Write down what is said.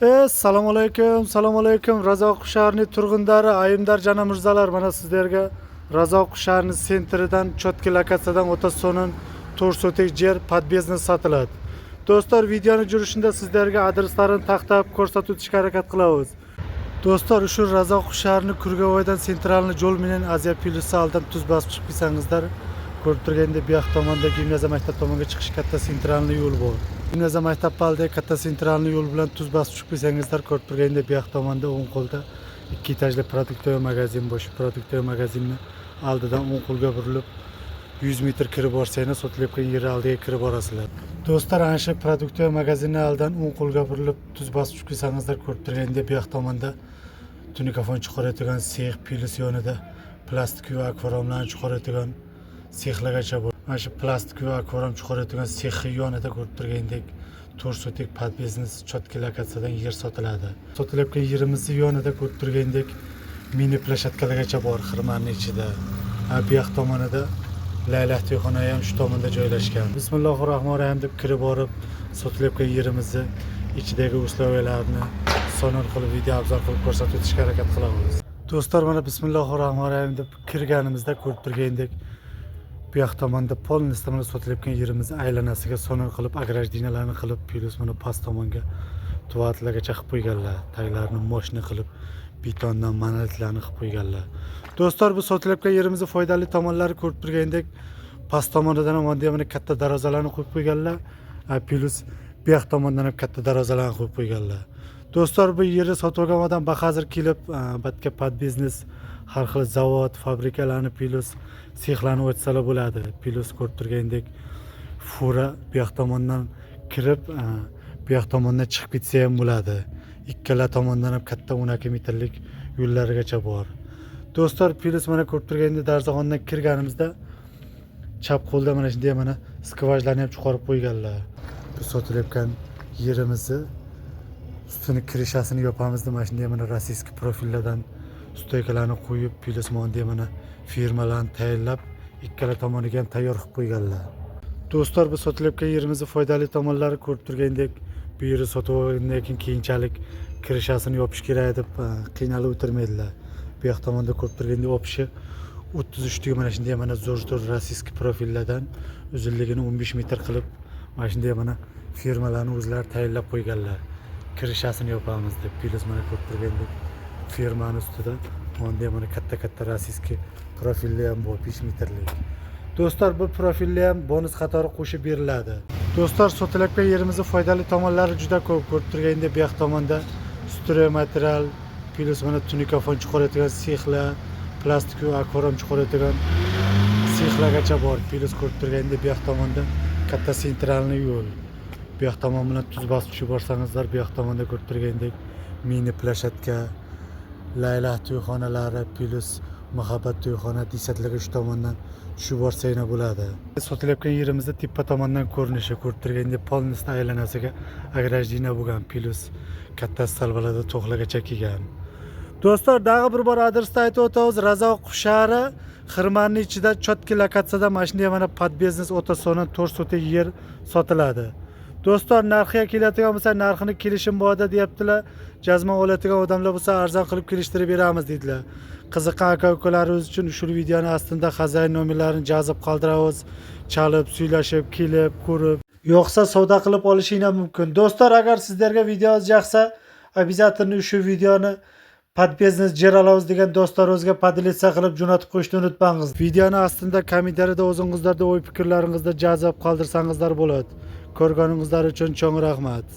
Assalomu alaykum. Razoq shahrining turg'unlari, ayimdar jana mirzalar, mana sizlarga Razoq shahrining sentridan, chotki lokatsiyadan o'ta so'nin to'rsotik yer podbiznes sotiladi. Do'stlar, videoni jurishida sizlarga adreslarini taqtab ko'rsatib o'tishga harakat qilamiz. Do'stlar, shu Razoq shahrining Kurgavoydan sentralni yo'l bilan Aziya Pilusi aldan tuz bosib chiqib qolsangizlar, ko'rib turganda bu yoq tomonda gimnaziya maktab tomonga chiqish katta sentralni yo'l bor. Gimnaziya maktab oldida katta sentralni yo'l bilan tuz bosib chiqib qolsangizlar, ko'rib turganda bu yoq tomonda o'ng qo'lda ikki etajli produktoy magazin bor. Shu produktoy magazinni oldidan o'ng qo'lga burilib 100 metr kirib borsangiz sotilayotgan yer oldiga kirib borasizlar. Do'stlar, ana shu produktoy magazinni oldidan o'ng qo'lga burilib tuz bosib chiqib qolsangizlar, ko'rib turganda bu yoq tomonda tunikafon chiqaradigan sex Pilus yonida plastik va akvaryumlarni chiqaradigan sexlargacha bor. Mana shu plastik va akvaryum chiqaradigan sexi yonida ko'rib turgandek to'rsotik podbiznes chotki lokatsiyadan yer sotiladi. Sotilayotgan yerimizni yonida ko'rib turgandek mini plashatkalargacha bor xirmonning ichida. Bu yoq tomonida Laylah to'yxona ham shu tomonda joylashgan. Bismillahirrohmanirrohim deb kirib borib, sotilayotgan yerimizni ichidagi uslovalarni so'nor qilib video obzor qilib ko'rsatib o'tishga harakat qilamiz. Do'stlar, mana bismillahirrohmanirrohim deb kirganimizda ko'rib turgandek bu yoq tomonda polностью mana sotilayotgan yerimizni aylanasiga so'nor qilib, agrajdiyalarni qilib, Pilus mana past tomonga tuvatlargacha qilib qo'yganlar. Taglarini moshni qilib, betondan monolitlarni qilib qo'yganlar. Do'stlar, bu sotilayotgan yerimizning foydali tomonlari ko'rib turgandek past tomonidan ham mana katta darvozalarni qo'yib qo'yganlar. Pilus bu yoq tomondan ham katta darvozalarni qo'yib qo'yganlar. Do'stlar, bu yerni sotib olgan odam bahozir kelib, batga podbiznes har xil zavod, fabrikalarni Pilus sexlarni ochsalar bo'ladi. Pilus ko'rib turgandek fura bu yoq tomondan kirib, bu yoq tomondan chiqib ketsa ham bo'ladi. Ikkala tomondan ham katta 12 metrlik yo'llargacha bor. Do'stlar, Pilus mana ko'rib turganda darzaxondan kirganimizda chap qo'lda mana shunday mana skvajlarni ham chiqarib qo'yganlar. Bu sotilayotgan yerimizni ustini kirishasini yopamiz deb mana shunday mana rossiyskiy profillardan stoykalarni qo'yib, Pilus mana firmalarni tayyorlab, ikkala tomoniga ham tayyor qilib qo'yganlar. Do'stlar, bu sotilayotgan yerimizning foydali tomonlari ko'rib turgandek, bu yerni sotib olgandan keyinchalik kirishasini yopish kerak deb qiynalib o'tirmaydilar. Bu yoq tomonda ko'rib turganda opishi 33 tugi mana shunday mana zo'r rossiyskiy profillardan uzunligini 15 metr qilib, mana shunday mana firmalarni o'zlari tayyorlab qo'yganlar. Kirishasini yopamiz deb Pilus mana ko'rib turgandek firmaning ustida mana katta rossiyskiy profilli ham bor 5 metrlik. Do'stlar, bu profilli ham bonus qatori qo'shib beriladi. Do'stlar, sotilayotgan yerimizning foydali tomonlari juda ko'p. Ko'rib turganda bu yoq tomonda stroy material, Pilus mana tunikafon chiqaradigan sexlar, plastik va akvaryum chiqaradigan sexlargacha bor. Pilus ko'rib turganda bu yoq tomonda katta sentralni yo'l. Bu yoq tomon bilan tuz bosib tushib borsangizlar, bu yoq tomonda ko'rib turgandek mini plashatka, Laylah to'yxonalari, Pilus muhabbat to'yxona desatligi shu tomondan tushib borsanglar bo'ladi. Sotilayotgan yerimizda tepa tomondan ko'rinishi ko'rib turganda polностью aylanasiga agrajdiya bo'lgan, Pilus katta salvalarda to'xlagacha kelgan. Do'stlar, dag'i bir bor adresni aytib o'tamiz. Razoq shahri xirmonning ichida chotki lokatsiyada mana shunday mana podbiznes o'ta so'nin to'rsotik yer sotiladi. Do'stlar, narxiga keladigan bo'lsa, narxini kelishim borda deyaptilar. Jazman oladigan odamlar bo'lsa, arzon qilib kelishtirib beramiz dedilar. Qiziqqan aka-ukalarimiz uchun ushbu videoni aslida xazayin nomerlarini jazib qoldiramiz. Chalib, suylashib, kelib, ko'rib, yo'qsa savdo qilib olishingiz mumkin. Do'stlar, agar sizlarga videomiz yoqsa, обязательно shu videoni podbiznes yer olamiz degan do'stlaringizga podelitsiya qilib jo'natib qo'yishni unutmangiz. Videoni aslida kommentariyada o'zingizlarda o'y fikrlaringizda jazib qoldirsangizlar bo'ladi. Ko'rganingizlar uchun cho'ng rahmat.